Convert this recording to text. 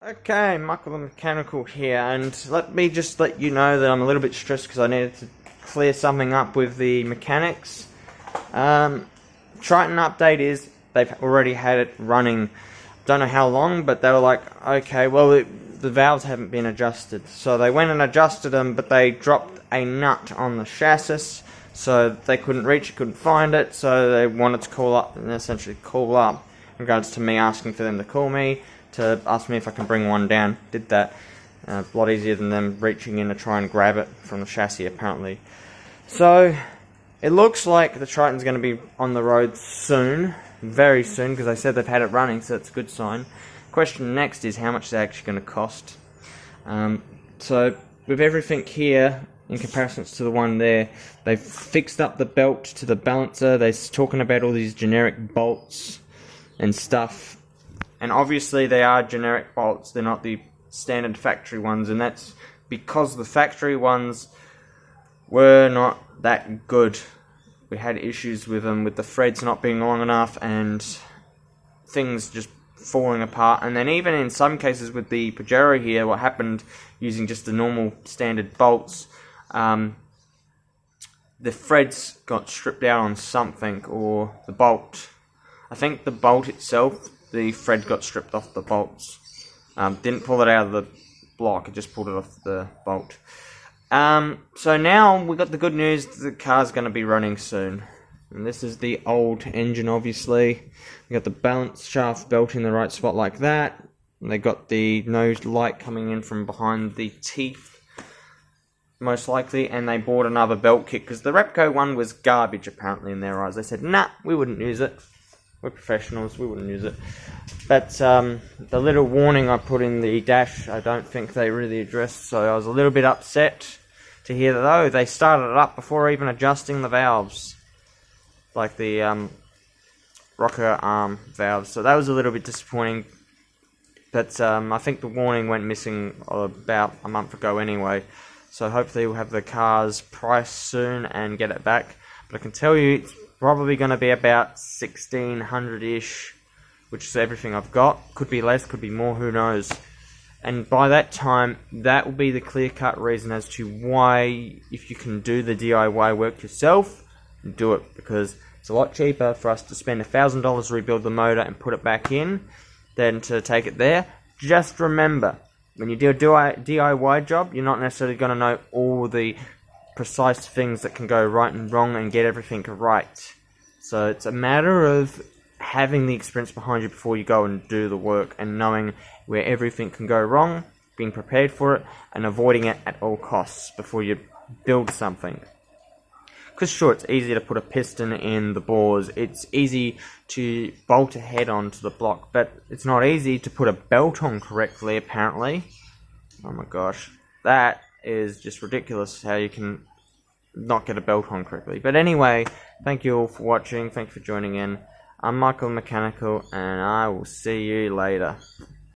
Okay, Michael the Mechanical here, and let me just let you know that I'm a little bit stressed because I needed to clear something up with the mechanics. Triton update is they've already had it running, don't know how long, but they were like, okay, well the valves haven't been adjusted. So they went and adjusted them, but they dropped a nut on the chassis, so they couldn't reach it, couldn't find it, so they wanted to call up, and essentially call up, in regards to me asking for them to call me, to ask me if I can bring one down. Did that. A lot easier than them reaching in to try and grab it from the chassis, apparently. So, it looks like the Triton's going to be on the road soon, very soon, because they said they've had it running, so that's a good sign. Question next is how much is it actually going to cost. So, with everything here, in comparison to the one there, they've fixed up the belt to the balancer. They're talking about all these generic bolts and stuff. And obviously they are generic bolts, they're not the standard factory ones, and that's because the factory ones were not that good. We had issues with them, with the threads not being long enough and things just falling apart. And then even in some cases with the Pajero here, what happened using just the normal standard bolts, the threads got stripped out on something, or the bolt. I think the bolt itself, the thread got stripped off the bolts. Didn't pull it out of the block, it just pulled it off the bolt. So now we got the good news, the car's going to be running soon. And this is the old engine, obviously. We got the balance shaft belt in the right spot like that. And they got the nose light coming in from behind the teeth, most likely. And they bought another belt kit, because the Repco one was garbage, apparently, in their eyes. They said, nah, we wouldn't use it. We're professionals, we wouldn't use it. But the little warning I put in the dash, I don't think they really addressed, so I was a little bit upset to hear that, oh, they started it up before even adjusting the valves. Like the rocker arm valves, so that was a little bit disappointing. But I think the warning went missing about a month ago anyway. So hopefully we'll have the car's price soon and get it back. But I can tell you, it's probably going to be about 1600-ish, which is everything I've got. Could be less, could be more, who knows. And by that time, that will be the clear-cut reason as to why, if you can do the DIY work yourself, do it. Because it's a lot cheaper for us to spend $1,000 to rebuild the motor and put it back in than to take it there. Just remember, when you do a DIY job, you're not necessarily going to know all the precise things that can go right and wrong and get everything right. So it's a matter of having the experience behind you before you go and do the work, and knowing where everything can go wrong, being prepared for it, and avoiding it at all costs before you build something. Because sure, it's easy to put a piston in the bores, it's easy to bolt a head onto the block, but it's not easy to put a belt on correctly, apparently. Oh my gosh, that is just ridiculous how you can not get a belt on correctly. But anyway, thank you all for watching, thank you for joining in. I'm Michael Mechanical, and I will see you later.